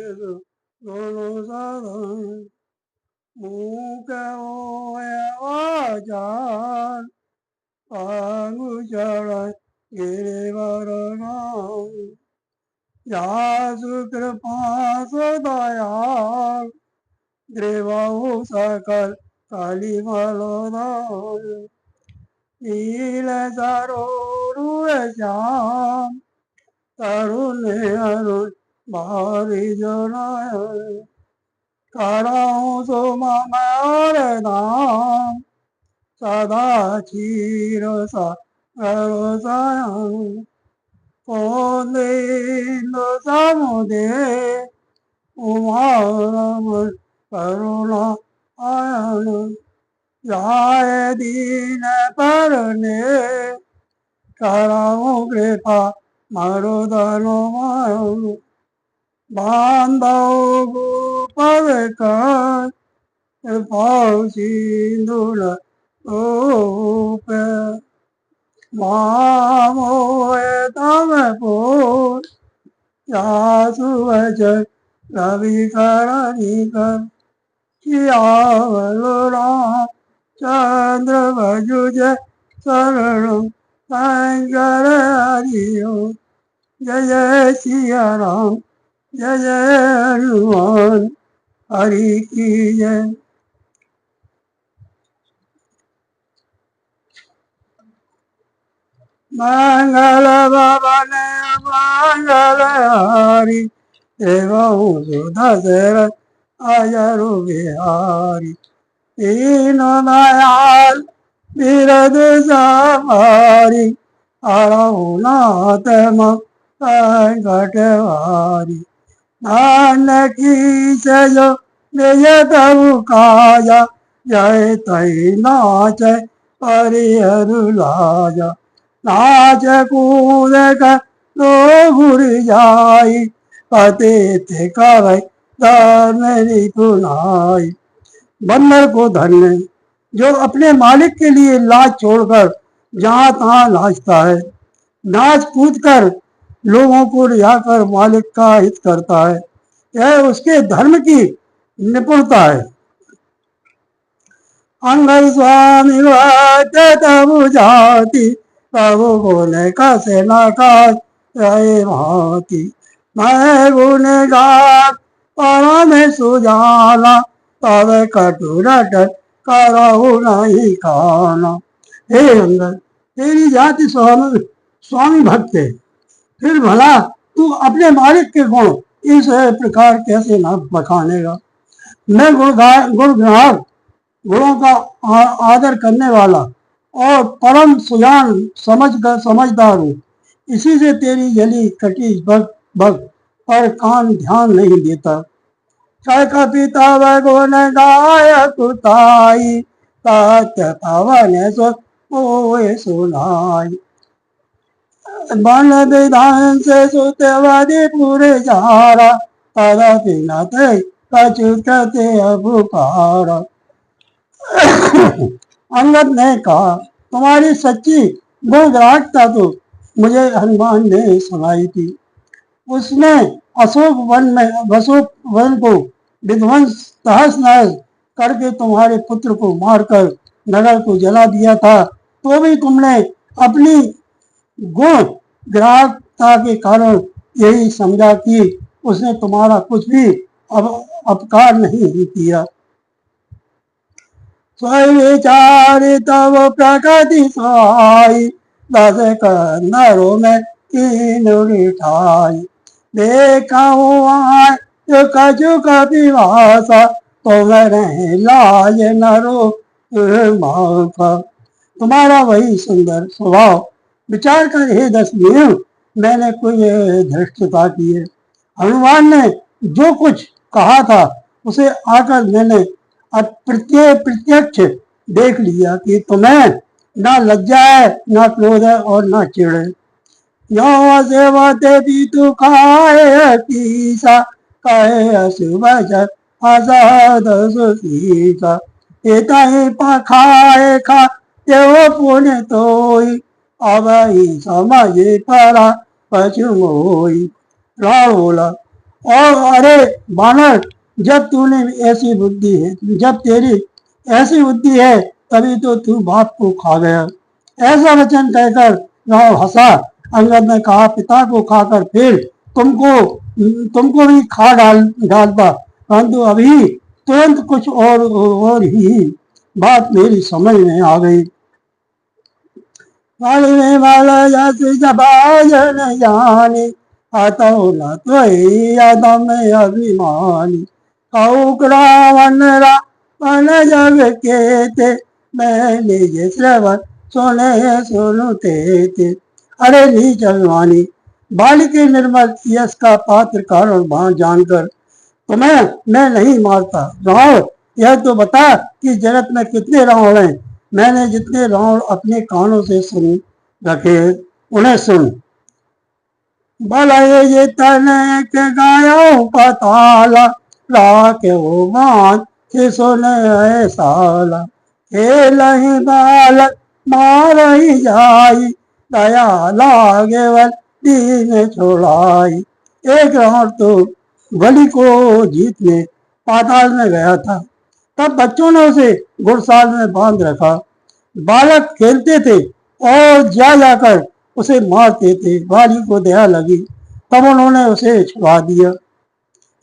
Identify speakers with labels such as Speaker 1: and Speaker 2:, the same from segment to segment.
Speaker 1: गुण साधन मुख आचार अंगुचरण गिरिवर जासु कृपा सदयाल द्रेवाहु सकल कलिमलोदय नील सरोरु श्याम तरुण अरुण भारी जनाय कराऊं सो ममर धाम सदा क्षीर सागर कोंदिन समुदे उमारमण करुणा आयन जाय दीन परने कराऊं कृपा मरुदनु मायन बांधव गोपद कर पाव सिंधुर रूप मामोय तम पोर यासु वचन रवि करणी कर सियावल राम चंद्र भजुज शरण शंकर हरिओ जय जय सिया राम जय जय हनुमान हरि की जय। मंगल भवन मंगल हारी देवहु सुदशरथ अजरु बिहारी दीन दयाल बिरद सवारी हरहु नाथ संकटहारी नानकी सजो निज तबु काया जय तई नाच परिहरु लाजा नाच कूद कर दो घुर जाई पतित कवै मेरी कुनाई। बंदर को धन्य जो अपने मालिक के लिए लाज छोड़कर जहां तहां नाचता है, नाच कूद कर लोगों को रिझाकर मालिक का हित करता है, यह उसके धर्म की निपुणता है। अंगद स्वामी तबु जाति प्रभु गुण का सेना का रहे भांति मैं गुणगान परम सुजाना तब कटु रटन करहु नहीं खाना। हे अंगद, तेरी जाति स्वामी भक्त है, फिर भला तू अपने मालिक के गुण इस प्रकार कैसे न बखानेगा। मैं गुणगान गुणों का आदर करने वाला और परम सुजान समझदार हूँ, इसी से तेरी जली कटी भक्त पर कान ध्यान नहीं देता। का पिता गुण गाय कुताई तात पवन सुनाई वन विधान से सुतवादी पूरे जारा तदपि न थे कचुकते अभुकारा। अंगद ने कहा, तुम्हारी सच्ची गुणग्राहकता तो मुझे हनुमान ने सुनाई थी। उसने अशोक वन को विध्वंस तहस नहस करके तुम्हारे पुत्र को मारकर नगर को जला दिया था, तो भी तुमने अपनी गुण ग्राहकता के कारण यही समझा कि उसने तुम्हारा कुछ भी अपकार नहीं किया। स्वविचारि तब प्रकृति सहाय दस कंदरों में तीन उठाई देखा जो कछु कपिवासा तुम्हें लाज नरो माफा। तुम्हारा वही सुंदर स्वभाव विचार कर हे दशमेव मैंने कुछ धृष्टता की है। हनुमान ने जो कुछ कहा था उसे आकर मैंने प्रत्यक्ष देख लिया कि तुम्हें ना लज्जा है, ना क्रोध है और ना चिड़ है। यो सेवते भी तू खाए पीसा कहे अशुभ आजाद सुशीसा एता ही खाए खा देव पुण्य तोई अब ही समझ परा पशु मोई। राम बोला, और अरे बानर, जब तूने ऐसी बुद्धि है, जब तेरी ऐसी बुद्धि है, तभी तो तू बाप को खा गया। ऐसा वचन कहकर रावण हंसा। अंगद ने कहा, पिता को खाकर फिर तुमको तुमको भी खा डालता, परंतु अभी तुरंत कुछ और ही बात मेरी समझ में आ गई। वाले वाला जैसे जबाजन जानी, आता न तो यादम अभिमानी, रावण रावण जग के थे, मैंने ये श्रवण सुने सुनते थे। अरे नीच अभिमानी, बाली के निर्मल यश का पात्र कारण भान जानकर तुम्हें मैं नहीं मारता। रावण, यह तो बता कि जगत में कितने रावण हैं। मैंने जितने रावण अपने कानों से सुन रखे उन्हें सुन। भले ये तने के गायों का ताला, राखे वो मान के सुने साला, खेल ही बालक मार ही जाई, दया लागे वन दीन छोड़ाई। एक रावण तो बलि को जीतने पाताल में गया था। तब बच्चों ने उसे घुड़साल में बांध रखा। बालक खेलते थे और जा जाकर उसे मारते थे। बाली को दया लगी, तब उन्होंने उसे छुड़ा दिया।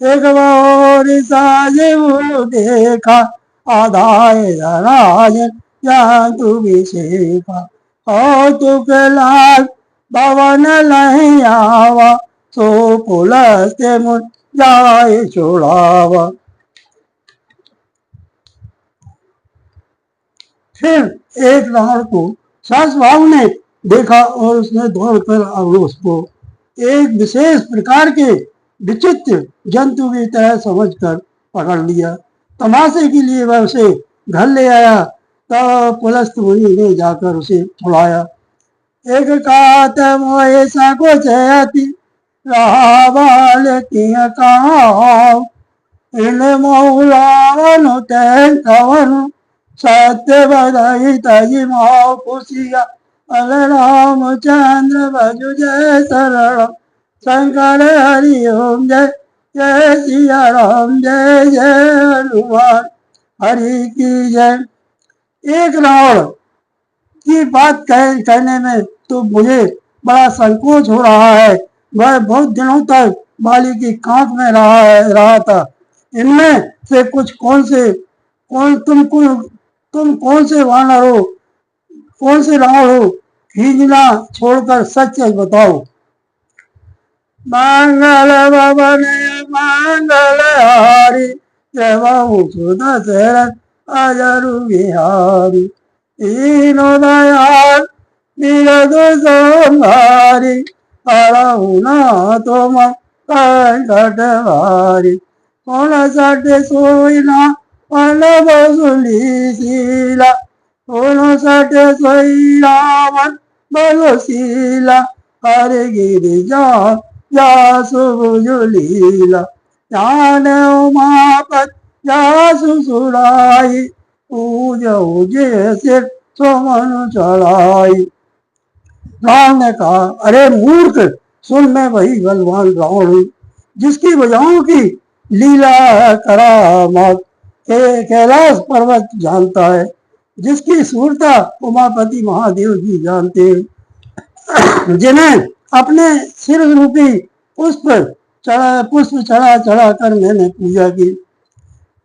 Speaker 1: एक बार साजिब देखा, आधाए राजन या तू भी शेखा, और तू के लाल भवन नहीं आवा, सो पुलस्ते मुझ जाए छोड़ावा। फिर एक रावण को सहस्त्रबाहु ने देखा और उसने दौड़कर उसको एक विशेष प्रकार के विचित्र जंतु की तरह समझकर पकड़ लिया। तमाशे के लिए वह उसे घर ले आया। तब पुलस्त मुनि ने जाकर उसे छुड़ाया। एक कात ऐसा को चयती, रावण की कहां, इन मौलावन तैन कवन, सत्य बधाई तजी माओ खुशिया, अल रामचंद्र भजु जय शरण, शंकर हरि ओम जय जय सिया राम, जय जय हनुमान हरि की जय। एक रावण की बात कहने में तो मुझे बड़ा संकोच हो रहा है। वह बहुत दिनों तक बाली की कांख में रहा था। इनमें से कुछ तुम कौन से वानर हो, कौन से रावण हो, खींचना छोड़कर सच बताओ। मंगल भवन मंगल हारी, जय सुदशरथ अजरु बिहारी, तीनों दयाल निरदु संहारी, हरहु ना तुम संकट हारी, कौन सट सोई ना पन बसुली शीला, कौन सट सोई रावण बलशीला, हर गिरिजा जासु लीला, जान उमापत जासु सुराई, पूजो जैसे सोमन चढ़ाई। रावण ने कहा, अरे मूर्ख, सुन, मैं वही बलवान रावण हूँ जिसकी भुजाओं की लीला करामात कैलाश पर्वत जानता है, जिसकी सूरता उमापति महादेव जी जानते हैं, जिन्हें अपने सिर रूपी पुष्प चढ़ा चढ़ा कर मैंने पूजा की।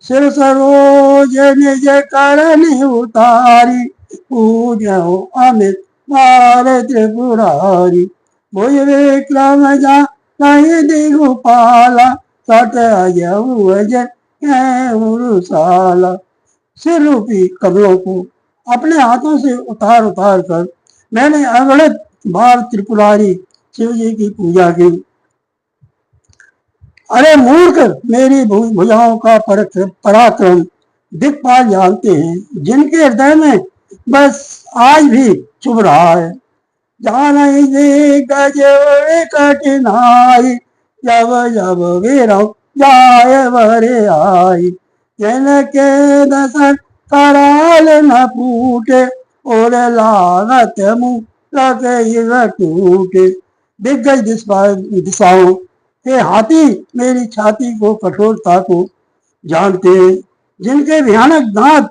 Speaker 1: सिर सरोज निज करण उतारी, पूजो अमित मार त्रिपुरारी, भुज विक्रम जा नहीं दिगुपाला, सट अजय उरुसाला। सिर रूपी कमलों को अपने हाथों से उतार उतार कर मैंने अगणित बार त्रिपुरारी शिव जी की पूजा की। अरे मूर्ख, मेरी भुजाओं का पराक्रम दिक्पाल जानते हैं, जिनके हृदय में बस आज भी चुभ रहा है। जान गज कठिनाई, जब जब वीरम जाय भरे आई, जिनके दसन कराल न फूटे, और लागत मुँह लगे टूटे। दिग्गज दिशाओं हे हाथी मेरी छाती को कठोरता को जानते हैं, जिनके भयानक दांत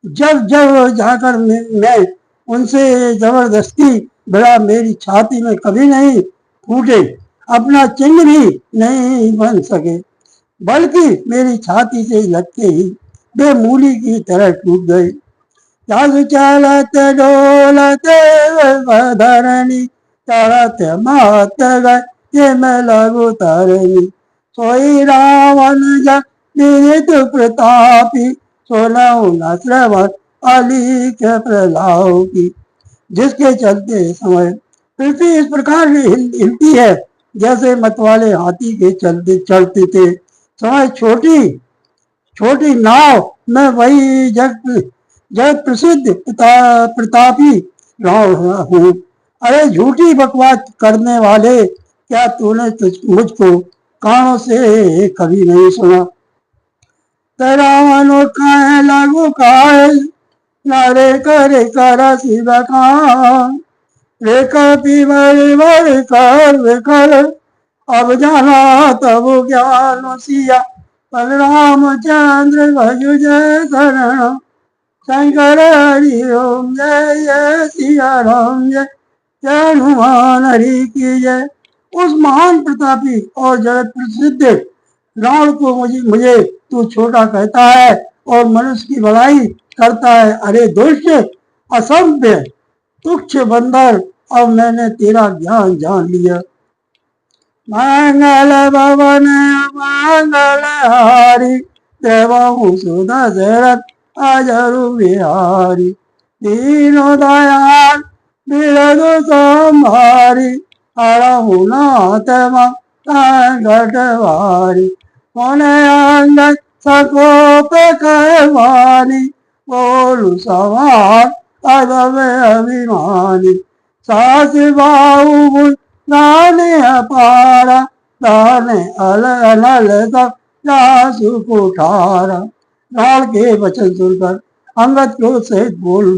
Speaker 1: जब जब जाकर मैं उनसे जबरदस्ती बड़ा मेरी छाती में कभी नहीं फूटे, अपना चिन्ह भी नहीं बन सके, बल्कि मेरी छाती से लगते ही वे मूली की तरह टूट गए। चलत डोलते धरणी चलत मात गए में लगु तरणी, सोई रावण जब विदित प्रतापी, सोनऊ न श्रवण अली के प्रलाव की। जिसके चलते समय पृथ्वी इस प्रकार हिलती है जैसे मतवाले हाथी के चलते चलते थे। समय छोटी छोटी नाव में वही जग प्रसिद्ध प्रतापी राव हूँ। अरे झूठी बकवास करने वाले, क्या तूने मुझको कानों से कभी नहीं सुना? रावण खाए लागू खाए नारे करे करा शिव खान, रे कपि बर कर अब जाना तब ज्ञान सिया, बलरामचंद्र भजु जय शरण शंकर हरि ओम जय जय सिया राम जय जय हनुमान हरि की जय। उस महान प्रतापी और जगत प्रसिद्ध रावण को मुझे तू छोटा कहता है और मनुष्य की भलाई करता है। अरे दुष्ट असभ्य तुच्छ बंदर, अब मैंने तेरा ज्ञान जान लिया। मंगल भवन मंगल हारी, देवहु सुधा शरत अजरु बिहारी, दीनो दयाल बिरदु संभारी, हरहु नाथ घटवारी, मोने अंगद सकोप कहवानी, बोलु सवार अदब अभिमानी, सास बाहु दाने अपारा, दाने अनल सब जासु कुठारा। रावण के वचन सुनकर अंगद क्रोध सहित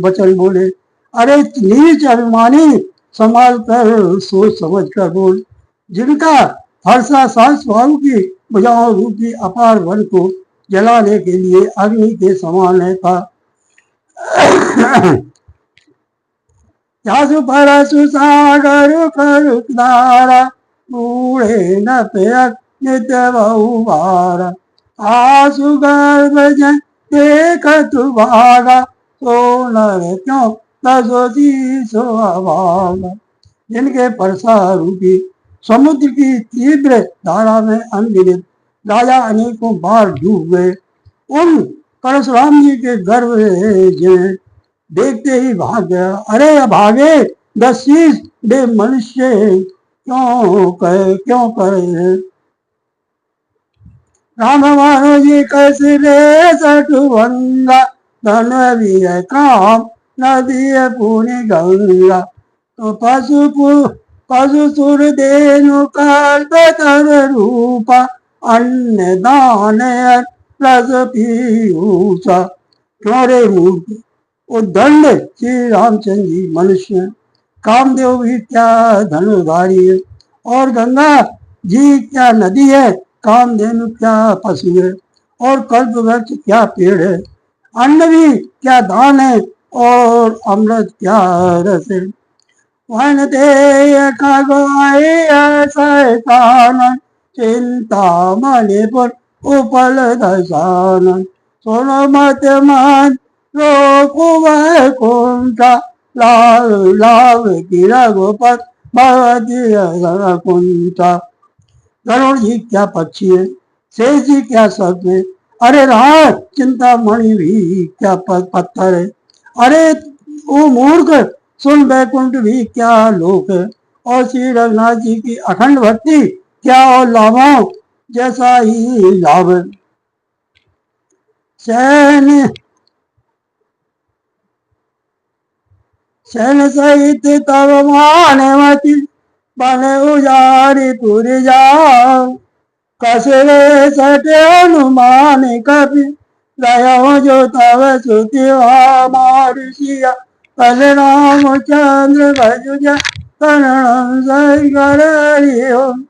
Speaker 1: वचन बोले, अरे नीच अभिमानी, संभाल कर सोच समझ कर बोल। जिनका हर्षा सांस वायु की भुजाओं रूपी अपार वन को जलाने के लिए अग्नि के समान है था। जासु परसु सागर करुदारा, बूढ़े न पेयक नित्य बहुबारा, आसु गर्भ जन देख तु भागा, सो नर क्यों तसोती सो अभागा। जिनके परसा रूपी समुद्र की तीव्र धारा में अनगिनत राजा अनेकों बार डूब गए, उन परशुराम जी के गर्भ में देखते ही भाग गया। अरे भागे दशीष बे मनुष्य, क्यों करे राम मानो जी कैसे रे सटुभंगा, धन भी है काम नदी है पुण्य गंगा, तो पशु सुर देनु कल्प तर रूपा, अन्न दान रस पीयूषा। क्यों रे मूर्ख उद्दंड श्री रामचंद्र जी मनुष्य, कामदेव भी क्या धनुधारी है, और गंगा जी क्या नदी है, कामधेनु क्या पशु है, और कल्प वृक्ष क्या पेड़ है, अन्न भी क्या दान है, और अमृत क्या रस है। वन ते शैतान चिंता मणिपुर उपल दशानन, सोनो मत मन रोकु वैकुंठा, लाल लाभ की रघुपत भगवती कुंठा। गरुड़ जी क्या पक्षी है, शेष जी क्या सर्प है, अरे राम चिंतामणि भी क्या पत्थर है। अरे ओ मूर्ख सुन, वैकुंठ भी क्या लोक है, और श्री रघुनाथ जी की अखंड भक्ति क्या और लाभों जैसा ही लाभ है। सैन सहित तब मानवती, बने उजारी पुरी जाओ, कसरे सटे हनुमान कपि, गयो जो तब सुति मारुषिया, बलराम चंद्र भजु शरणं शंकर हरि ओम।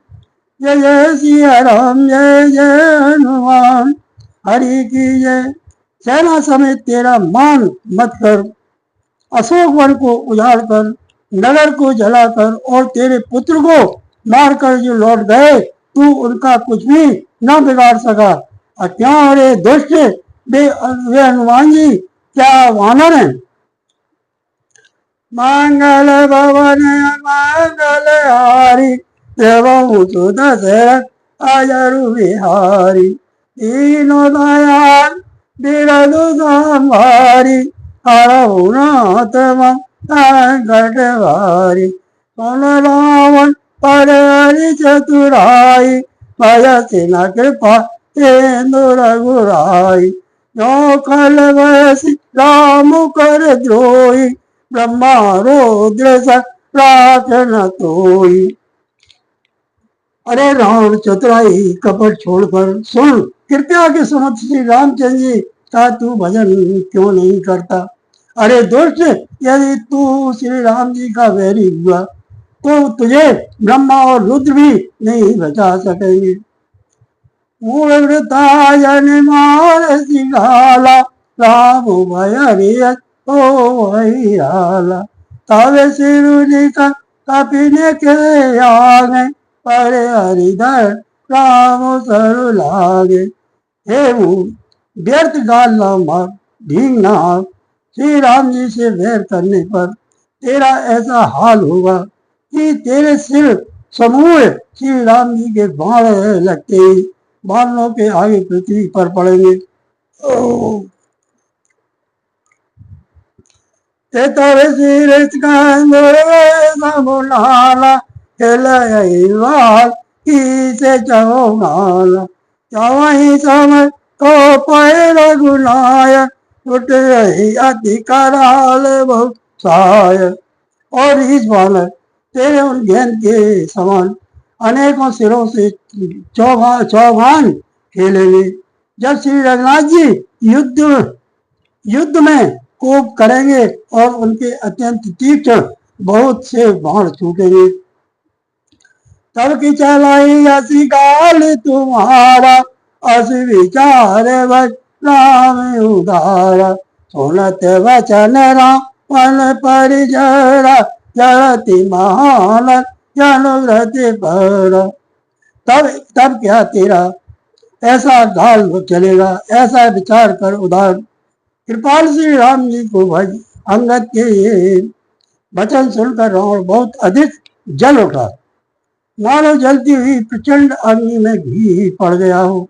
Speaker 1: जय जय सिया राम, जय जय हनुमान, हरि की जय। सेना समेत तेरा मान मत कर, अशोक वन को उजाड़ कर, नगर को जलाकर और तेरे पुत्र को मारकर जो लौट गए, तू उनका कुछ भी न बिगाड़ सका। और क्यों रे दुष्ट, वे हनुमान जी क्या वानर हैं? मंगल भवन मंगल हारी, देवहूँ सुत दशरथ अजरु बिहारी, तीनों दयाल बिरधु संहारी, हरहु नाथ संकट भारी। सुन रावण पर हरि चतुराई, भयसि न कृपा तेंदु रघुराई। जो कल वैसी राम कर द्रोही, ब्रह्मा रुद्र राख न तोई। अरे रावण चतुराई कपट छोड़कर सुन, कृपया के सुमत श्री रामचंद्र जी का तू भजन क्यों नहीं करता? अरे दुष्ट, यदि तू श्री राम जी का वैरी हुआ तो तुझे ब्रह्मा और रुद्र भी नहीं बचा सकेंगे। मूर्तायन मार सिंगाला, राम भय ओ भैयाला। तब सिरुनि का कपिने के आगे, पर हरिधर राम सरु लागे। हे व्यर्थ गाल न मार, ढींग न हार, श्री राम जी से वैर करने पर तेरा ऐसा हाल होगा कि तेरे सिर समूह श्री राम जी के बाण लगते ही बाणों के आगे पृथ्वी पर पड़ेंगे। तब सिर समुलाला, से चौनाला। चौही समय तो पै रघुनाय, टूट रही अति कराल बहुत सहाय। और इस बालक तेरे उन गेंद के समान अनेकों सिरों से चौभान खेलेंगे। जब श्री रघुनाथ जी युद्ध में कोप करेंगे और उनके अत्यंत तीक्ष्ण बहुत से बाण छूटेंगे। तब की चलाई असी काल तुम्हारा, अस विचार राम उदारा। सुनत वचन राम परिजरा, जरति महान जनुग्रति पर। तब क्या तेरा ऐसा गाल चलेगा? ऐसा विचार कर उदार कृपाल श्री राम जी को भज। अंगद के ये वचन सुनकर रावण बहुत अधिक जल उठा, मानो जलती हुई प्रचंड अग्नि में घी पड़ गया हो।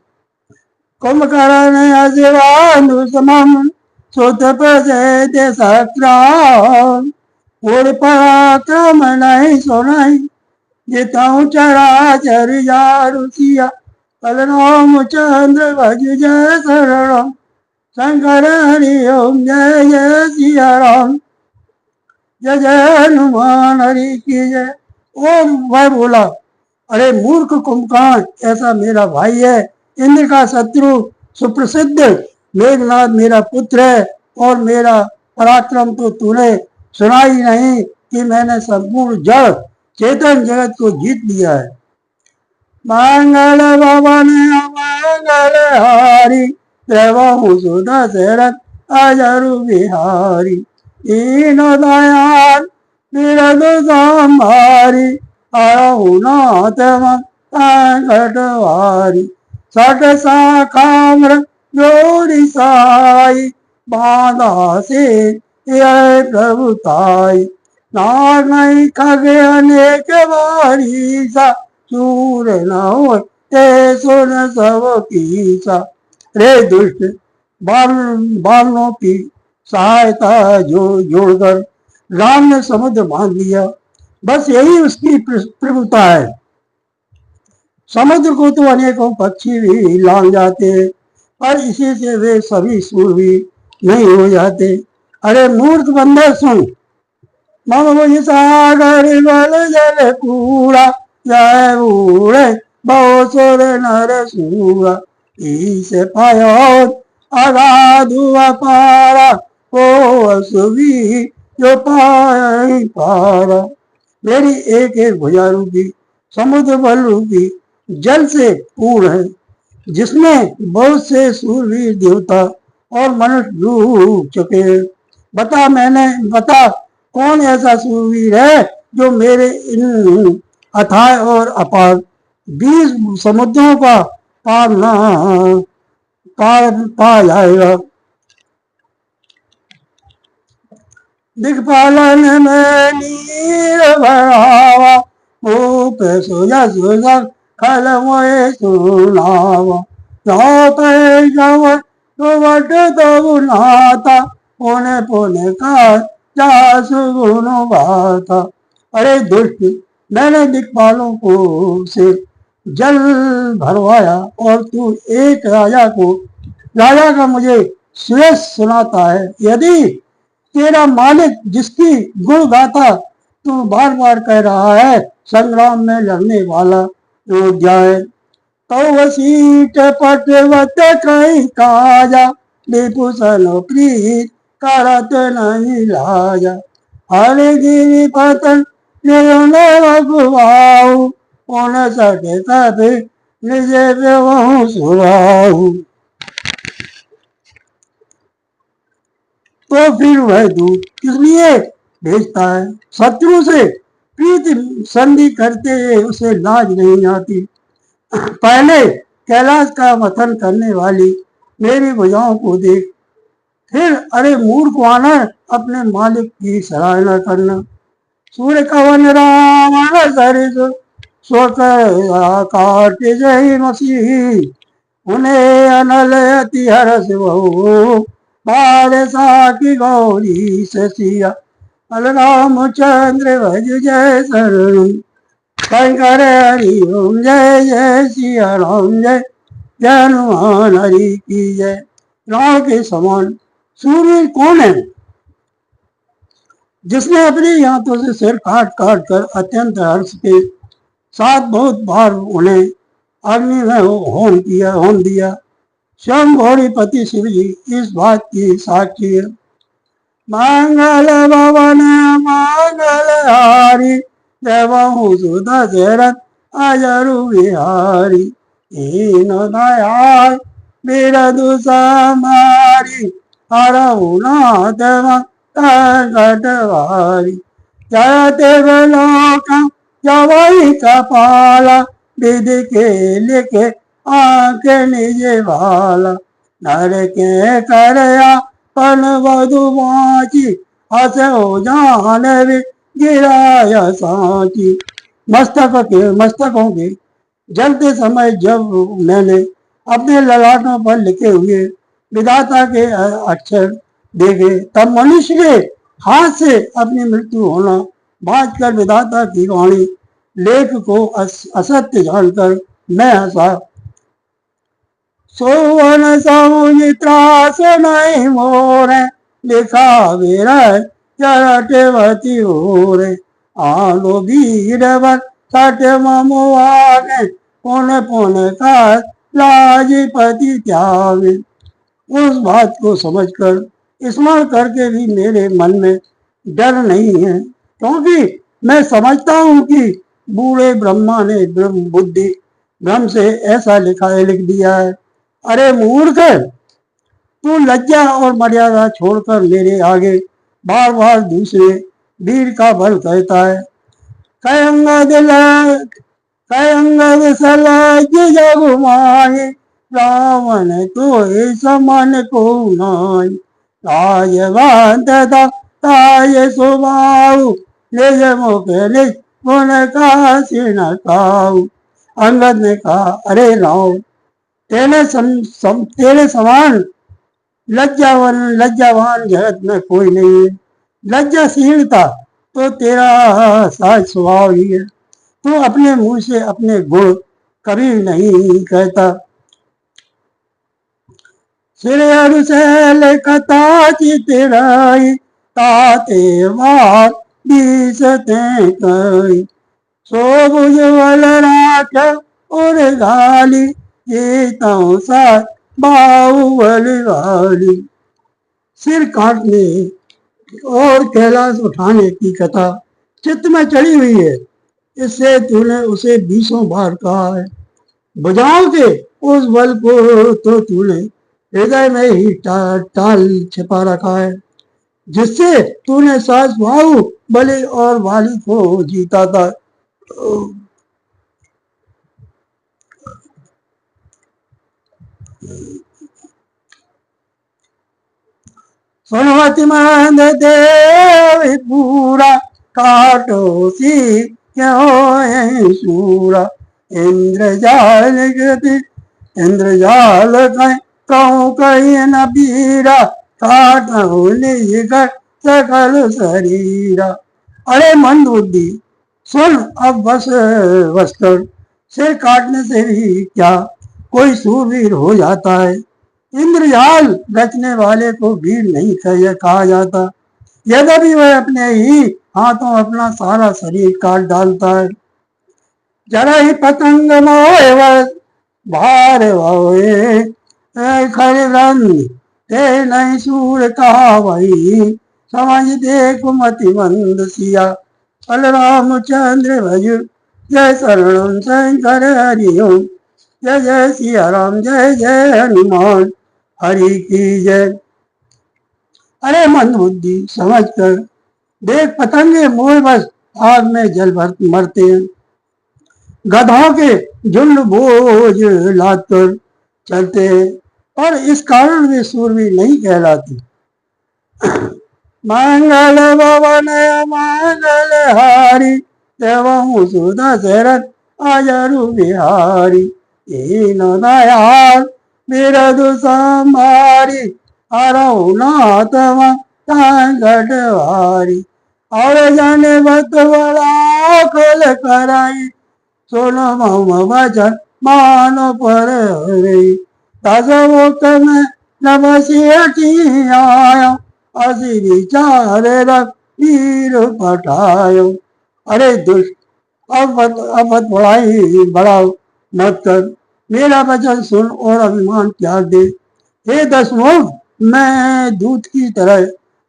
Speaker 1: कुंभकर्ण अजवानु समम, सुत प्रजय सक्राम। उड़ पराक्रम नहीं सुनाई, जिताऊ चराचर जारुसिया। कलराम चंद्र भज जय शरणम, शंकर हरि ओम जय जय सिया राम, जय जय हनुमान हरि की जय। ओम वह बोला, अरे मूर्ख कुंभकर्ण, ऐसा मेरा भाई है, इंद्र का शत्रु सुप्रसिद्ध मेघनाथ मेरा पुत्र है, और मेरा पराक्रम तो तूने सुना ही नहीं कि मैंने संपूर्ण जड़ चेतन जगत को जीत लिया है। मंगल भवन मंगल हारी, देवहूँ सुत दशरथ अजरु बिहारी। तीनों दयाल बिरधु संहारी, हरहु नाथ संकट भारी। सठ शाखाम्र जोड़ी साई, बांधा से प्रभुताई। नाग नहीं खगे अनेक बारी सा, चूर न हो ते सुन सब कीसा। रे दुष्ट, बालों की सहायता जोड़कर राम ने समुद्र बांध लिया, बस यही उसकी प्रभुता है। समुद्र को तो अनेकों पक्षी भी लांग जाते, पर इसी से वे सभी सूर भी नहीं हो जाते। अरे मूर्ख बंदर सुन, मम सागर बल जल कूड़ा, जय बूढ़े बहुसुर नर सूरा। इसे पायो अगाधु अपारा, ओ सुबी जो पाई पारा। मेरी एक एक भुजा रूपी, समुद्र बल रूपी जल से पूर्ण है, जिसमें बहुत से सूरवीर देवता और मनुष्य डूब चुके हैं। बता कौन ऐसा सूरवीर है जो मेरे इन अथाह और अपार 20 समुद्रों का पार ना पार पा जाएगा। दिक्पालन में नीर भरावा, मुँह पे सोजा सोजा खल मोए सुनावा, तो वट तो नाता पोने पोने का जा सुगुनो बाता। अरे दुष्ट, मैंने दिक्पालों को से जल भरवाया और तू एक राजा का मुझे सुयश सुनाता है। यदि तेरा मालिक जिसकी गुण गाथा तू बार बार कह रहा है, संग्राम में लड़ने वाला रुक जाए, तो वसीट पटवत कई काजा, विभूषण प्रीत करत नहीं लाजा, हरे गिरी पतन रघुवाऊ, उन सके कभी निजे व्यवहु सुराऊ। तो फिर वह दूत किसलिए भेजता है? शत्रु से प्रीति संधि करते उसे लाज नहीं आती। पहले कैलाश का मथन करने वाली मेरी भुजाओं को देख, फिर अरे मूर्ख वानर अपने मालिक की सराहना करना। सूर्य कवन रावण सरिस काट जय मसीह, उन्हें अनल अति हरस बहु, बारसा की गौरी ससिया, रामचंद्र भज जय शरण, शंकर हरि ओम जय जय सिया राम जय, जय हनुमान हरि की जय। राम के समान सूर्य कौन है? जिसने अपने हाथों से सिर काट काट कर अत्यंत हर्ष के साथ बहुत बार उन्हें अग्नि में होम दिया। स्वयं घोड़ीपति शिव जी इस बात की साक्षी है। मंगल भवन मंगल हारी, देवहु सुधा शरण अजरु बिहारी, हीन दयाल बिरदु समारी, हरहु नाथ संकटहारी, जय देवलोक जवै कपाला, विधि के लिखे आंख निज भाला, नर के करया पन वधु बाची, हसो जानवी गिराय सांची। मस्तकों के जलते समय जब मैंने अपने ललाटों पर लिखे हुए विधाता के अक्षर देखे, तब मनुष्य के हाथ से अपनी मृत्यु होना बात कर विधाता की वाणी लेख को असत्य जानकर मैं हंसा। सोवन समुद्रास नहीं मोर, लिखा विरह चरटवती होर, आलो वीरवर सट ममुआगे, पुन पुन का लाजपति त्यागे। उस बात को समझकर स्मरण करके भी मेरे मन में डर नहीं है, क्योंकि मैं समझता हूँ कि बूढ़े ब्रह्मा ने ब्रह्म से ऐसा लिख दिया है। अरे मूर्ख, तू लज्जा और मर्यादा छोड़कर मेरे आगे बार बार दूसरे वीर का बल कहता है। कयंगद सलज जग माए, रावण तो समन को नाय, राजवंत ताय स्वभाव, निज मुख निज गुण का सिण काऊ। अंगद ने कहा, अरे राम, तेरे समान लज्जावान जगत में कोई नहीं है। लज्जाशीलता तो तेरा सहज स्वभाव ही है। तू अपने मुंह से अपने गुण कभी नहीं कहता। श्री अरुशैल कथा चितराई, ताते वार बीसते कई, सो भुजबल राख और गाली, ये सार बाहुबली वाली। सिर काटने और कैलाश उठाने की कथा चित्त में चढ़ी हुई है, इससे तूने उसे 20 बार कहा है। भुजाओं के उस बल को तो तूने हृदय में ही टाल छिपा रखा है, जिससे तूने सास भाऊ बलि और वाली को जीता था। सुनवती मंद देवी पूरा काटो सी क्यों सूरा इंद्रजाल गति इंद्रजाल कहूँ कहीं न बीरा काटो लेकर सकल शरीरा। अरे मंद बुद्धि सुन अब बस बस कर, सिर काटने से भी क्या कोई सूरवीर हो जाता है। इंद्रजाल रचने वाले को वीर नहीं कहा जाता, यद्यपि वह अपने ही हाथों अपना सारा शरीर काट डालता है। जरा ही पतंग मोए भार भवे खरन ते नहीं सूर कहा वही समझ देख मति मंद सिया। बलरामचंद्र भज जय शरण शंकर हरिओम जय जय सिया राम जय जय हनुमान हरि की जय। अरे मंद बुद्धि समझ कर देख, पतंगे मोर बस आग में जल भर मरते हैं, गधों के झुंड बोझ लाद कर चलते हैं, और इस कारण वे सूरवीर नहीं कहलाते। मंगल भवन मंगल हारी देवहूँ सुधा शरद अजरु बिहारी दीन दयाल बिरदु संभारी हरऊ नाथ संकट हारी। और जाने बत बड़ा खोल कराई सुनो मम वचन मानो पर हरि दस मुख में नमसिया की आयो असी विचार रख वीर पठायो। अरे दुष्ट अब बड़ाई बढ़ाओ मत कर, मेरा वचन सुन और अभिमान त्याग दे। हे दसमुख, मैं दूत की तरह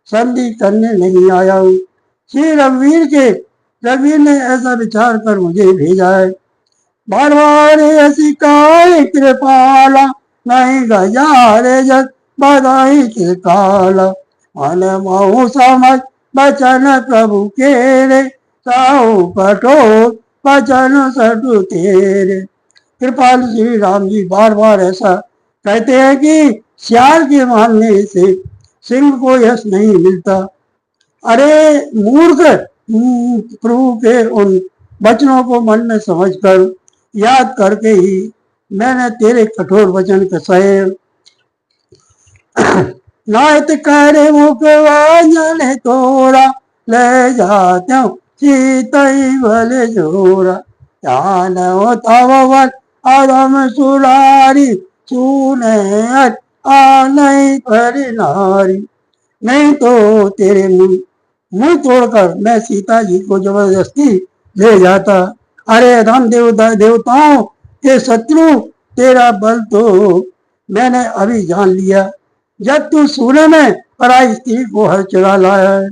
Speaker 1: संधि करने नहीं आया हूँ। श्री रघुवीर ने ऐसा विचार कर मुझे भेजा है। बार बार ऐसी काय कृपाला नहीं गजारे जग बधाई के काला मन महु समझ बचन प्रभु के रे साहु कठोर बचन सटु तेरे। कृपाल श्री राम जी बार बार ऐसा कहते हैं कि सियार के मारने से सिंह को यश नहीं मिलता। अरे मूर्ख, प्रभु के उन वचनों को मन में समझकर याद करके ही मैंने तेरे कठोर वचन कसाए। नायत करे मुख वाजन तोरा ले जाते हो सीतई भले जोरा जान हो तव वन आदम सुरारी सुने आ नहीं परी नारी। नहीं तो तेरे मुंह तोड़कर मैं सीता जी को जबरदस्ती ले जाता। अरे राम देवताओं के शत्रु, तेरा बल तो मैंने अभी जान लिया जब तू सूर्य में पराई स्त्री को हर चुरा लाया है।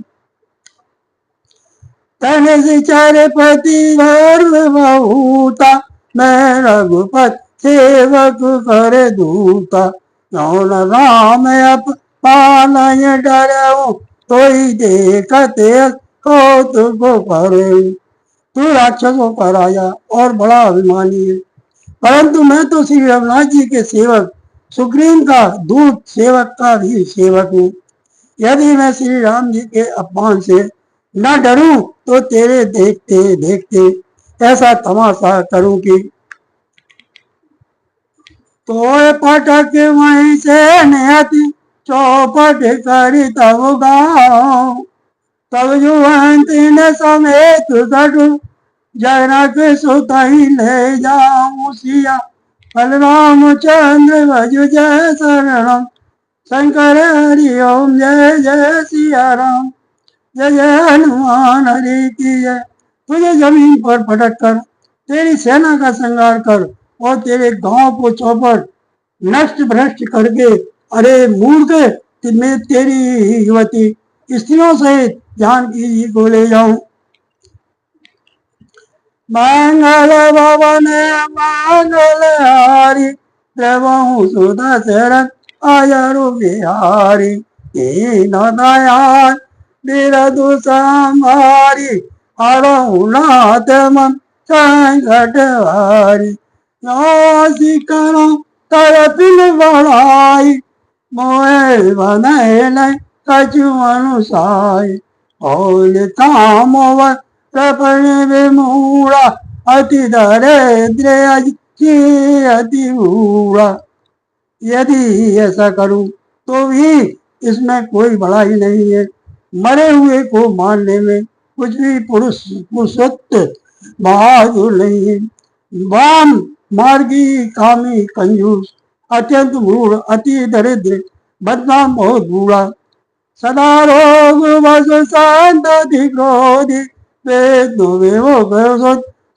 Speaker 1: तने सिचारे पति धर्म बहुता मैं रघुपत सेवक कर दूता यौन राम अप पालय डरऊ तो ही देखते कौतुक करे। तू राक्षसों पर आया और बड़ा अभिमानी है, परंतु मैं तो श्री रघुनाथ जी के सेवक सुग्रीव का दूत सेवक का भी सेवक हूँ। यदि मैं श्री राम जी के अपमान से न डरूं तो तेरे देखते देखते ऐसा तमाशा करूं कि तो पटक वहीं से नियति चौपट करी तब गाँव तब जुवंती ने समेत गढ़ जनक सुतई ले जाऊं सिया। बलराम चंद्र भज जय शरणम शंकर हरि ओम जय जय सिया राम जय जय हनुमान हरि की जय। तुझे जमीन पर पटक कर तेरी सेना का संहार कर और तेरे गांव को चौपट नष्ट भ्रष्ट करके, अरे मूर्ख, मैं तेरी युवती स्त्रियों सहित जानकी जी को ले जाऊं। मंगल भवन मंगल हारी प्रभु सुदशरथ अयरु बिहारी दीन दयाल बिरदु संहारी हरहुनाथ मम संकट हारी नासी करो तरपिन बढ़ाई मोहे बनैल कछु अनुसाय और कामव प्रपण विमूढ़ा अति दरिद्र अति मूढ़ा। यदि ऐसा करूं तो भी इसमें कोई बड़ाई नहीं है। मरे हुए को मारने में कुछ भी पुरुषत्व बहादुर नहीं है। वाम मार्गी कामी कंजूस अत्यंत मूढ़ अति दरिद्र बदनाम बहुत बूढ़ा। सदा रोग वस शांत क्रोधी वेद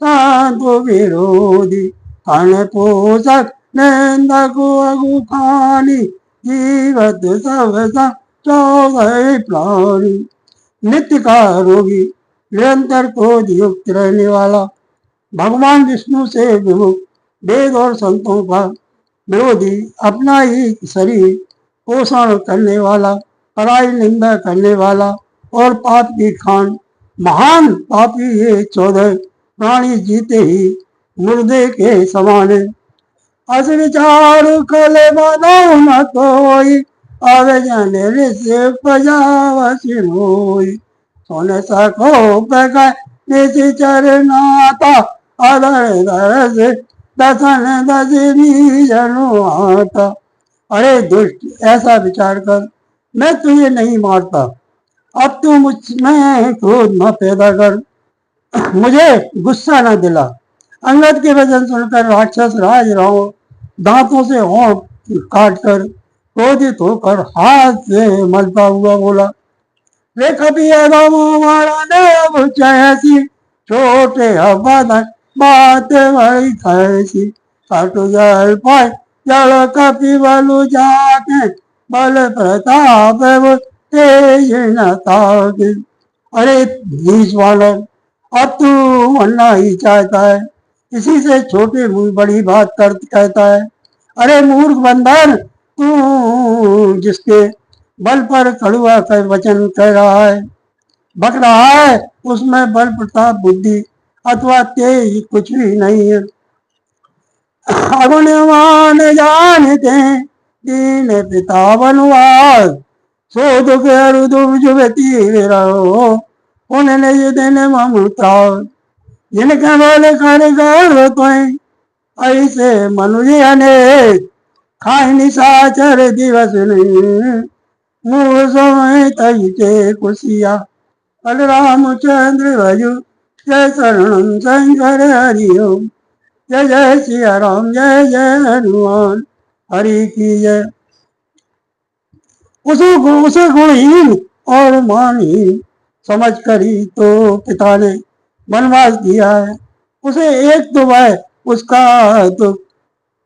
Speaker 1: शांत विरोधी खान पोषक निंदक अगु खानी जीवत सब चौगए प्राणी। नित्य का रोगी निरंतर क्रोध युक्त रहने वाला भगवान विष्णु से विमुख वेद और संतों का विरोधी अपना ही शरीर पोषण करने वाला पराई निंदा करने वाला और पाप की खान महान पापी ये 14 प्राणी जीते ही मुर्दे के समान है। अस विचार कल बनो न कोई अब जन ऋषि प्रजावसी होई सोन सको प्रकार निश्चर नाता अदर दरस दसन दसरी जनो आता। अरे दुष्ट ऐसा विचार कर मैं तुझे नहीं मारता। अब तू मुझ में क्रोध न पैदा कर मुझे गुस्सा न दिला। अंगद के वचन सुनकर राक्षस राज राव दांतों से होंठ काट कर क्रोधित होकर हाथ से मलता हुआ बोला वे कभी ऐसी छोटे अबदन बात बड़ी कैसी काटो जल पाए जल कपि बलु जाके बल प्रताप तेज न ताके। अरे नीच वालों अब तू मरना ही चाहता है इसी से छोटे मुंह बड़ी बात कर कहता है। अरे मूर्ख बंदर तू जिसके बल पर कड़ुआ कर वचन कह रहा है बक रहा है उसमें बल प्रताप बुद्धि अथवा तेज कुछ भी नहीं है। अगुणवान जानते दीन पिता बनवास सो दुख दुख जुगती रहो उन्हें दिन ममता जिनके बोले कर तो ऐसे मनुष्य अनेक खाई निशाचर दिवस मूल समय तय के कुशिया बलरामचंद्र भजु जय शरणम शंकर हरिओम जय जय सिया राम जय जय हनुमान हरि की जय। उसे गुणहीन और मानहीन समझ कर ही तो पिता ने वनवास दिया है। उसे एक तो वह उसका दुख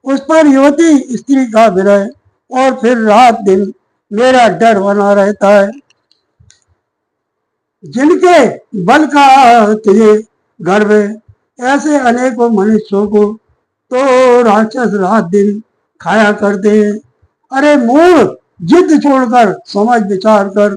Speaker 1: उस पर युवती स्त्री का विरह और फिर रात दिन मेरा डर बना रहता है। जिनके बल का तुझे गर्व है ऐसे अनेकों मनुष्यों को तो राक्षस रात दिन खाया करते हैं। अरे मूढ़ जिद छोड़कर समझ विचार कर।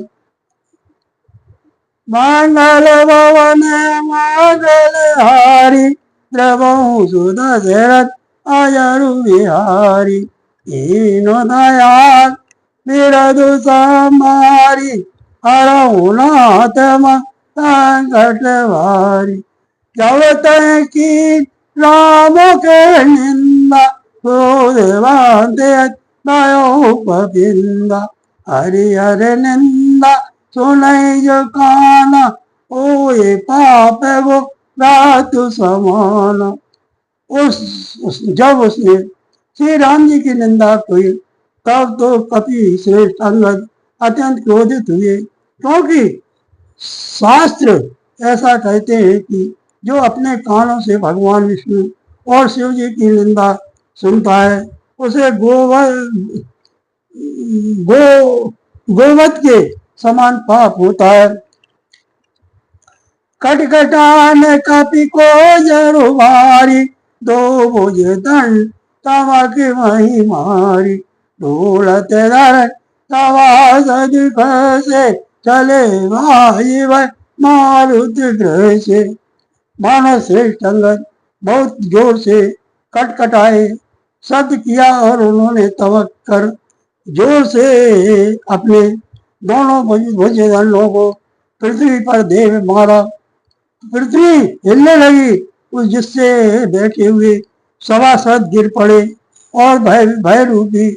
Speaker 1: मंगल भवन मंगल हारी प्रभु सुदशरथ अयरु बिहारी दीनो दयाल बिरदु संहारी हरहुनाथ मम संकट हारी। जब तक की राम के निंदा क्रोध बांधे नयो पविंदा हरि हरि निंदा सुनई जो काना ओ ये पाप वो रात समान। जब उसने श्री राम जी की निंदा की तब तो कपि श्रेष्ठ अंगद अत्यंत क्रोधित हुए क्योंकि शास्त्र ऐसा कहते हैं कि जो अपने कानों से भगवान विष्णु और शिव जी की निंदा सुनता है उसे गोवत के समान पाप होता है। कटकटान कपि को जरु भारी, दो भुज दंड तवा के वही मारी, ढोलत धर तवा सदि फसे, चले भाई वह मारुति ग्रह से। मानव श्रेष्ठ अंगद बहुत जोर से कटकटाए, शब्द किया और उन्होंने तवक कर जोर से अपने दोनों भुजदंडों को पृथ्वी पर दे मारा। पृथ्वी हिलने लगी, उस जिससे बैठे हुए सभासद गिर पड़े और भय रूपी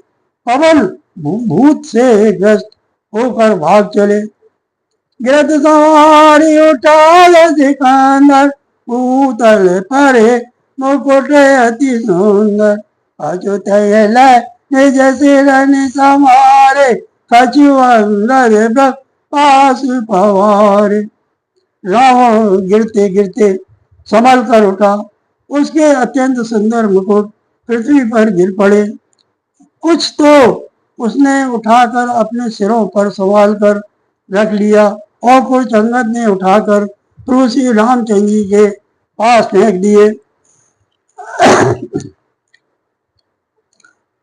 Speaker 1: पवन भूत से ग्रस्त होकर भाग चले। गिरत सवारी उठा सिकंदर, भूतल परे मुकुट अति सुंदर, अच्युत निज सिर समारे, कछु अंगद पास पवारे। रावण गिरते गिरते संभल कर उठा, उसके अत्यंत सुंदर मुकुट पृथ्वी पर गिर पड़े। कुछ तो उसने उठाकर अपने सिरों पर संभाल कर रख लिया और कुछ अंगद ने उठाकर प्रभु श्री रामचंद्र जी के पास फेंक दिए।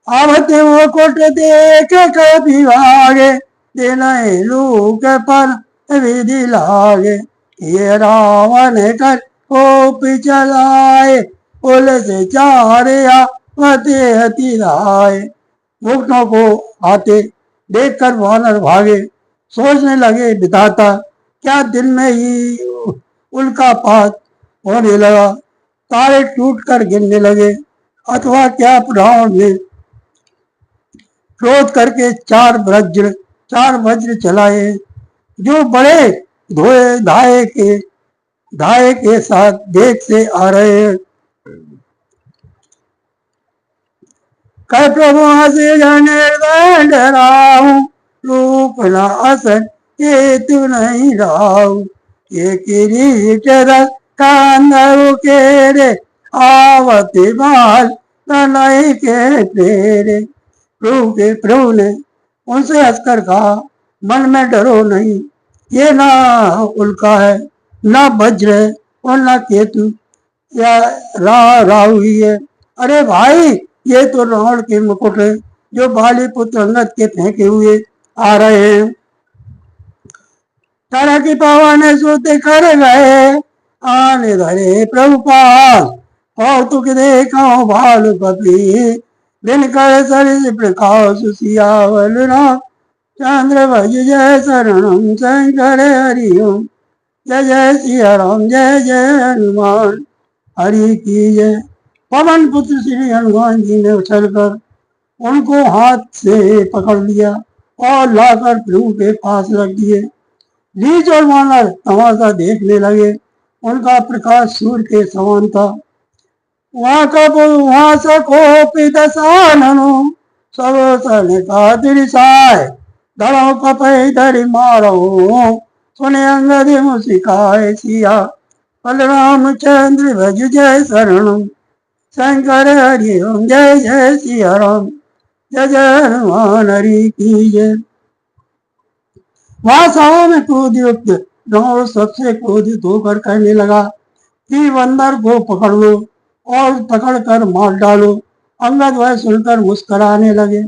Speaker 1: आवते मुकुट देख कभी भागे, दिनहि लोक पर विधि लागे, ये रावण कर कोप चलाए, पुलिस चारिया वते अति राय। मुकुटों को आते देखकर वानर भागे, सोचने लगे विधाता क्या दिन में ही उल्कापात होने लगा, तारे टूटकर गिरने लगे, अथवा क्या रावण ने क्रोध करके चार वज्र चलाए, जो बड़े धोए धाये के साथ देख से आ रहे हैं। कह प्रभु हंसे डराऊं, रूप न असन हेतु नहीं राऊ, ये किरीट कांधरु के रे, आवती बाल नहीं के तेरे। प्रभु ने उनसे हंसकर कहा, मन में डरो नहीं, ये ना उल्का है, ना वज्र है और ना केतु या राहु ही है। अरे भाई, ये तो रावण के मुकुट है जो बाली पुत्र अंगद के फेंके हुए आ रहे हैं। तारा की पावन सोते कर गए, आने धरे प्रभु पास, और तुक देखा भालु कपी, दिन कर सरिस प्रकाश सियावल राम, चंद्र भज जय शरणम शंकर हरिओम, जय जय सिया राम जय जय हनुमान हरि की जय। पवन पुत्र श्री हनुमान जी ने उछलकर उनको हाथ से पकड़ लिया और लाकर प्रभु के पास रख दिए। नीच और वानर तमाशा देखने लगे, उनका प्रकाश सूर्य के समान था। वहां से कोपित साननु, सब सन का दिशाय, धड़ो कपै धरि मारो, सुने अंगद मुसिकाए सिया, बलरामचंद्र भज जय शरणम शंकर हरि ओम, जय जय सिया राम जय जय हनुमान हरि की जय। वहां सभा में क्रोधयुक्त रावण सबसे क्रोधित होकर कहने लगा कि बंदर को पकड़ लो और पकड़कर मार डालो। अंगद वह सुनकर मुस्कुराने लगे।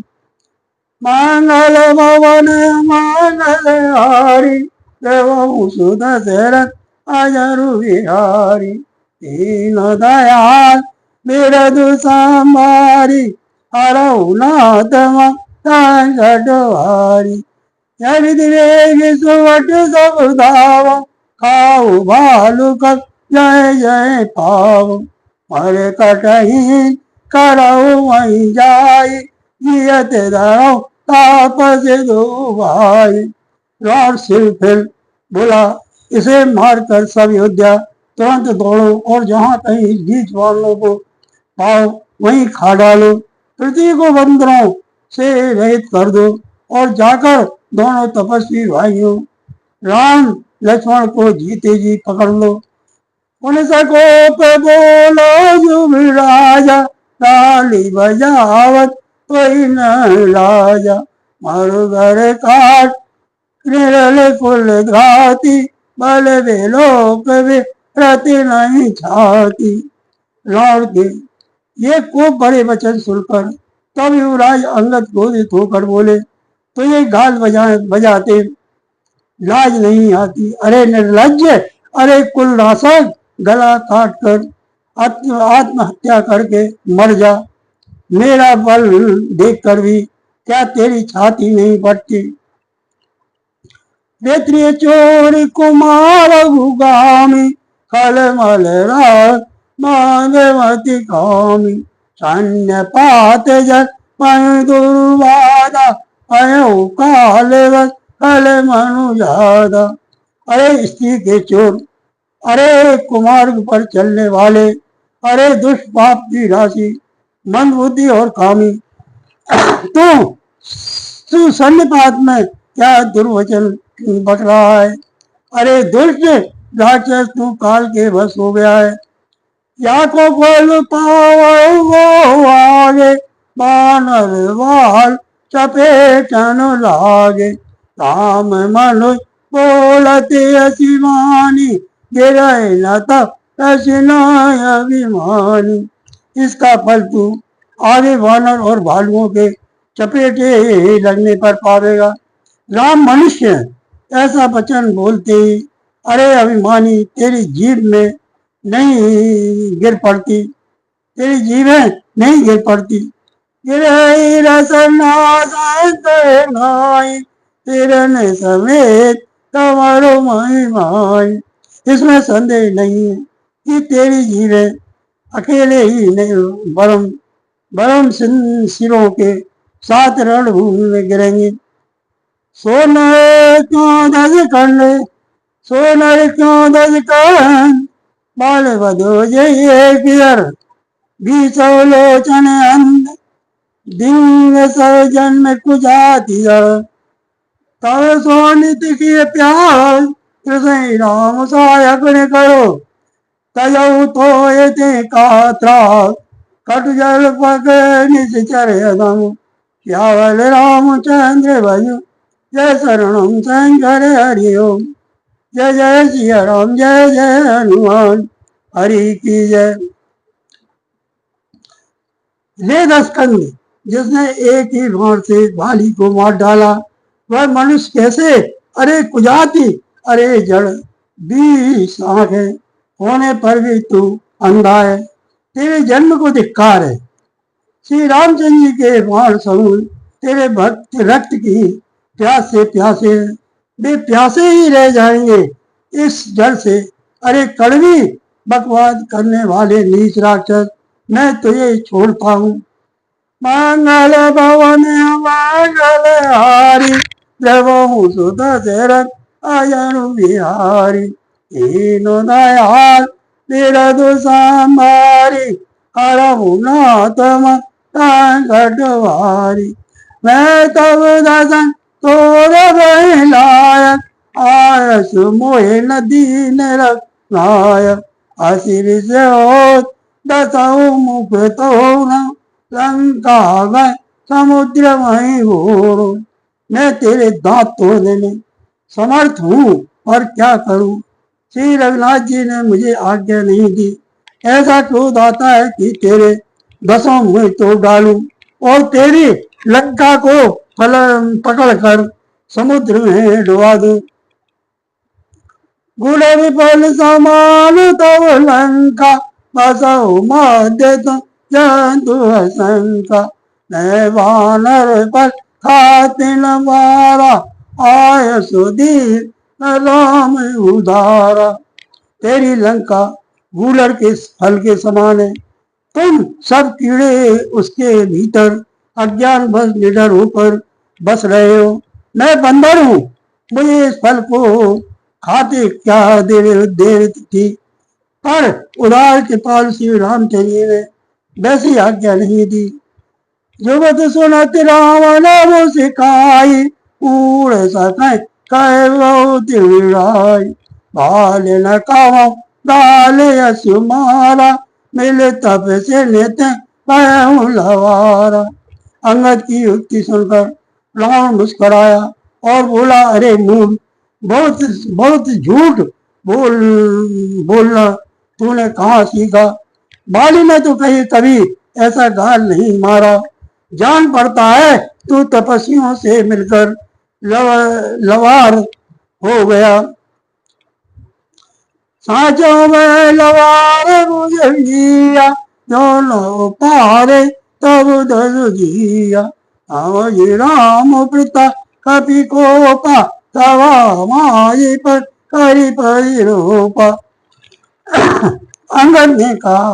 Speaker 1: मंगल भवन मंगल हारी, देव सुदशरथ अजरु बिहारी, दीन दयाल बिरधु संभारी, हरऊ नाथ संकट हारी। विवेक सुवट सब धाव, खाऊ भालु कप जय जय पाव, मर कटही करऊ वही जाई, जियत धरो तापस दो भाई। रावण सिर फिर बोला, इसे मारकर सब योद्धा तुरंत दौड़ो और जहां कहीं बीच वालों को पाओ वहीं खा डालो, पृथ्वी को बंदरों से रहित कर दो और जाकर दोनों तपस्वी भाइयों राम लक्ष्मण को जीते जी पकड़ लो। उन सको पे बोलो युवराजा, ताली बजावत कोई न लाजा, मारो घर काट निरल कुल घाती, भले वे लोग वे प्रति नहीं छाती। रावण के ये खूब बड़े वचन सुनकर तब युवराज अंगद क्रोधित होकर बोले, तो ये गाल बजाते लाज नहीं आती? अरे निर्लज्ज, अरे कुल नाशक, गला काट कर आत्महत्या करके मर जा। मेरा बल देख कर भी क्या तेरी छाती नहीं फटती? क्षत्रिय चोर कुमार भुगामी, खल मल माधवती कामी। सैन्य पात जन पय दुर्वादा, अयो काल कल मनु जादा। अरे स्त्री के चोर, अरे कुमार्ग पर चलने वाले, अरे दुष्ट पाप की राशि, मंद बुद्धि और कामी, तू सन्निपात में क्या दुर्वचन बक रहा है? अरे दुष्ट राक्षस, तू काल के वश हो गया है। या को फल पाओ आगे, बानर वाल चपेटन लागे। राम मनु बोलते असिमानी, गिरे न तब अभिमानी। इसका फल तू आगे वानर और भालुओं के चपेटे लगने पर पावेगा। राम मनुष्य ऐसा वचन बोलते ही अरे अभिमानी, तेरी जीभ में नहीं गिर पड़ती, तेरी जीभें नहीं गिर पड़ती। गिरई रसनाई तिरन समेत कमरो माई। इसमें संदेह नहीं है कि तेरी जीभें अकेले ही नहीं बरम सिरों के साथ रणभूमि में गिरेंगे। सोनर क्यों दज खंड, सोनर क्यों दज खंड, बाल बधो जय कियर, बीसलोचन अंध, दिंग सर्जन में कुजाती। तब सोनित की प्यार, कृष्ण राम सहायक ने करो, तयऊ तो ये कात्रा, कट जल पक निश्चर दम। श्यावल रामचंद्र भजु, जय शरणम शंकर हरि ओम। जय जय सिया राम, जय जय हनुमान, हरि की जय। ले दस्कंद, जिसने एक ही बाण से बाली को मार डाला, वह मनुष्य कैसे? अरे कुजाती, अरे जड़, 20 आंखें होने पर भी तू अंधा है, तेरे जन्म को धिक्कार है। श्री रामचंद्र जी के बाण समूह तेरे भक्त रक्त की प्यास से प्यासे, वे प्यासे ही रह जाएंगे इस डर से। अरे कड़वी बकवाद करने वाले नीच राक्षस, मैं तुझे छोड़ता हूँ। मंगल भवन मंगल हारी, प्रभु सुत शरण अजनु बिहारी। तीनों दयाल बिरदु संभारी, हरहु नाथ संकटहारी। मैं तब दर्शन तोर लायक, आयस मोहे नदी नायक। असिर से हो दसऊ मुख तो न, लंका गए समुद्र वहीं घोरो। मैं तेरे दांत तोड़ने में समर्थ हूँ, और क्या करूँ? श्री रघुनाथ जी ने मुझे आज्ञा नहीं दी। ऐसा क्रोध आता है कि तेरे 10 मुँह तोड़ डालूं और तेरी लंका को पकड़ कर समुद्र में डुबा दूं। गुण विफल समान तब लंका, बसऊ मध्य जंतु शंका। मैं वानर पर खाते न मारा, आय सुधीर राम उधारा। तेरी लंका गूलर के फल के समान है, तुम सब कीड़े उसके भीतर अज्ञान बस निडर होकर बस रहे हो। मैं बंदर हूँ, मुझे इस फल को खाते क्या देर थी, पर उदार कृपाल श्री रामचंद्र ने वैसी आज्ञा नहीं दी। जुगत सुनत रावण सिखाई, उड़ सकै कह बहुत विड़ाई। बाल न कावा गाल यसु मारा, मिले तप से लेते लवारा। अंगद की युक्ति सुनकर रावण मुस्कुराया और बोला, अरे मूर्ख, बहुत बहुत झूठ बोल बोलना तूने कहाँ सीखा। बाली ने तो कहीं कभी ऐसा गाल नहीं मारा। जान पड़ता है तू तपस्वियों से मिलकर लवार हो गया। साँचों में लवार गुजरिया दोनों पारे तब दस जिया। जी राम पिता कपि कोपा तवा माई पर करी परिरूपा। अंगद ने कहा,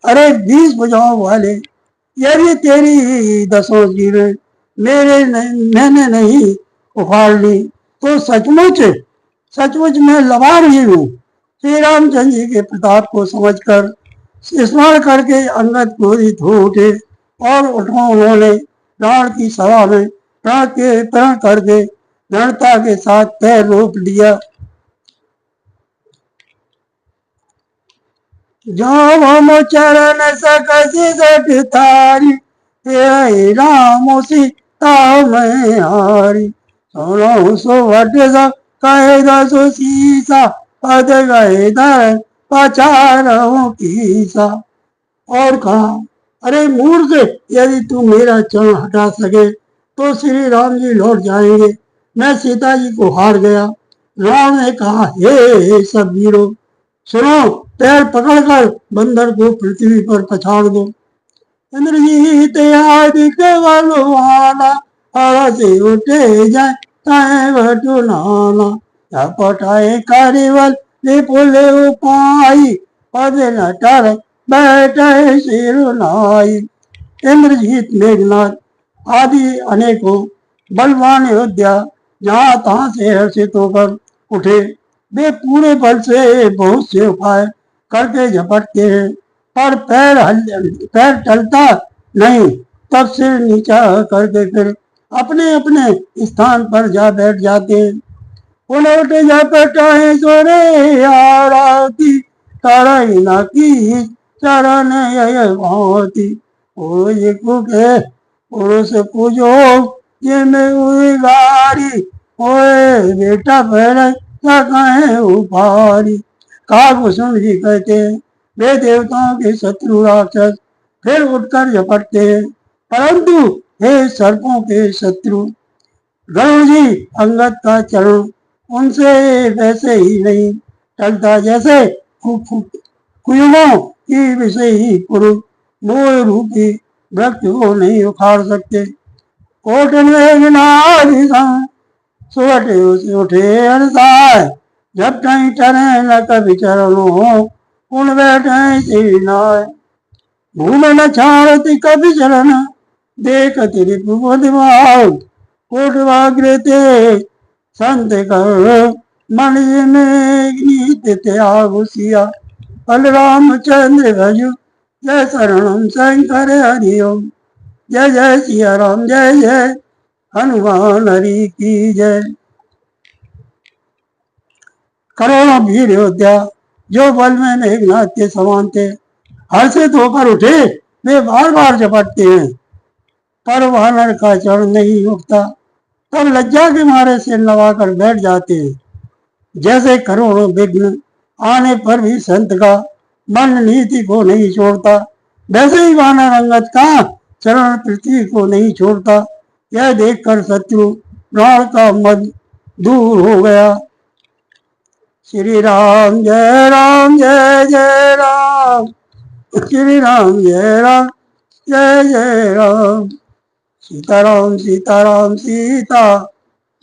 Speaker 1: अरे 20 भुजाओं वाले, ये भी तेरी 10 जीवें मैंने नहीं उखाड़ ली तो सचमुच सचमुच मैं लबार ही हूँ। श्री रामचंद्र जी के प्रताप को समझकर स्मरण करके अंगद क्रोधित हो उठे और उन्होंने प्राण की सभा में प्रण करके दृढ़ता के साथ पैर रोप लिया। जो हम चरण सकसी सठ थारी हे राम सीता मैं हारी। सोनो सो वट कहे दसो सीसा पद गए दर पचारों कीसा। और कहा, अरे मूर्ख, यदि तू मेरा चरण हटा सके तो श्री राम जी लौट जाएंगे। मैं सीता जी को हार गया। राम ने कहा, हे सब वीरों, सुनो, पैर पकड़कर बंदर को पृथ्वी पर पछाड़ दो। इंद्रजीत आदिक बलवाना से उठे जाए तय भटु नाना। पटाए कारिवल विपुल उपाई पद नटर बैठे सिरुनाई। इंद्रजीत मेघनाथ आदि अनेकों बलवान योद्धा जहाँ तहाँ से हर्षित होकर उठे। वे पूरे बल से बहुत से उपाय करके झपटते हैं पर पैर टलता नहीं। तब सिर नीचा करके फिर अपने अपने स्थान पर जा बैठ जाते हैं। उलट झपटाए सोरे आरती करई न की चरण यती। के पुरुष पूजो जिनमें उगारी ओए बेटा पहले कहे उपारी। काकभूषण जी कहते हैं, वे देवताओं के शत्रु राक्षस फिर उठकर झपटते हैं, परंतु हे सर्पों के शत्रु गरुड़ जी, अंगद का चरण उनसे वैसे ही नहीं टलता जैसे कुयुगों की विषय ही पुरुष मोह रूपी वृक्ष को नहीं उखाड़ सकते। कोटन में सुवटे उसे उठे अनसाय जब कहीं चरे न कभी चरणो उन बैठे सीनाय। भूल न छाड़ती कभी चरण देख त्रिभुव दिमाग कोटवाग्रते संत कर मन में नीत त्यागुसिया। बलरामचंद्र भजु जय शरणम शंकर हरिओम। जय जय सिया राम, जय जय हनुमान हरि की जय। करोड़ों वीर योद्धा जो बल में मेघनाथ के समान थे हर्षित होकर उठे। वे बार बार झपटते हैं पर वानर का चरण नहीं उठता। तब लज्जा के मारे सिर नवाकर बैठ जाते हैं। जैसे करोड़ों विघ्न आने पर भी संत का मन नीति को नहीं छोड़ता, वैसे ही वानर अंगद का चरण पृथ्वी को नहीं छोड़ता। यह देखकर शत्रु प्राण का मद दूर हो गया। श्री राम जय जय राम, श्री राम जय जय राम। सीताराम सीताराम सीता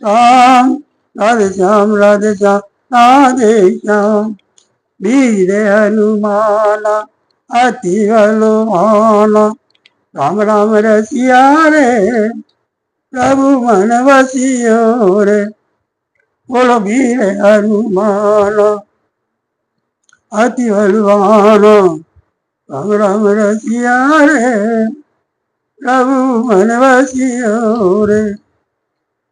Speaker 1: राम, राधे श्याम राधे श्याम राधे श्याम। वीर हनुमान अति बलवान राम राम रसिया रे प्रभु मन बसियो रे। बोलो वीर हनुमान अति बलवान राम राम रसिया रे प्रभु मन बसियो रे,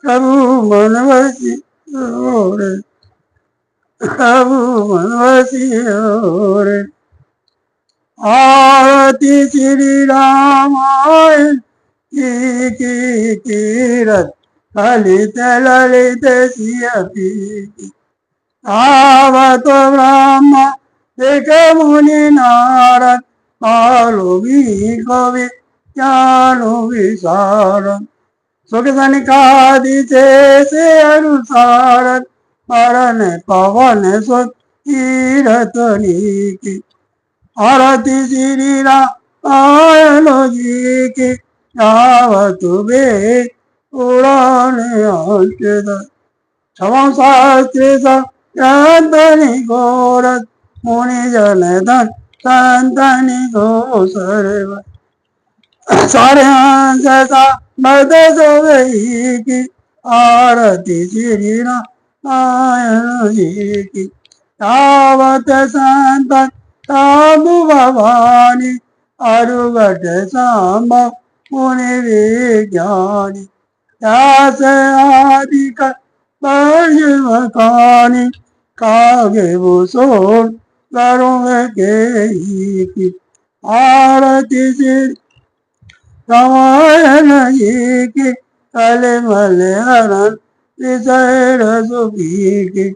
Speaker 1: प्रभु मन बसियो रे, प्रभु मन बसियो रे। आरती श्री रामायण की कीरत ललित ललित सिय पीति आवतो ब्रह्म एक मुनि नारद कालो भी कवि ज्ञानो विशारद सुख सनिकादि से अनुसार मरण पवन सुत तीरथ की आरती श्री रामायण जी की रावत बे उड़ान अंकित क्षमा शास्त्री संतनि घोरत मुनि जन धन संतनि घो सर्व सारे जैसा मर्द सोई की आरती श्री रामायण जी की तावत संतन ताबु भवानी अरुगट सांब मुनि विज्ञानी त्यास आदि का मकानी कागे वो सोन करूँ के की आरती श्री रामायण जी की कलमल हरण विषय सुखी की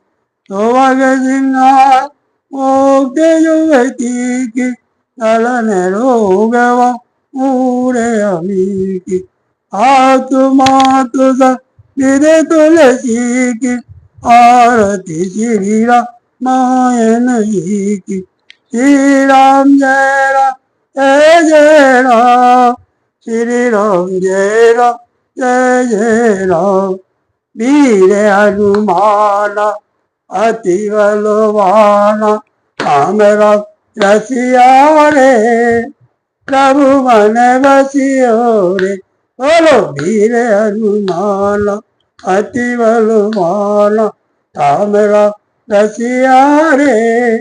Speaker 1: शोभग सिंगार मुक्ति युवती की चलन रोग मूरे अमी की आतु मातु सब विदे तुलसी की आरती श्री रामायण जी की श्री राम जय राम जय जय राम श्री राम जय राम जय जय राम वीर हनुमान अति बलवान राम राम रसिया रे प्रभु मन बसियो रे बोलो वीर हनुमान अति बलवान राम राम रसिया रे।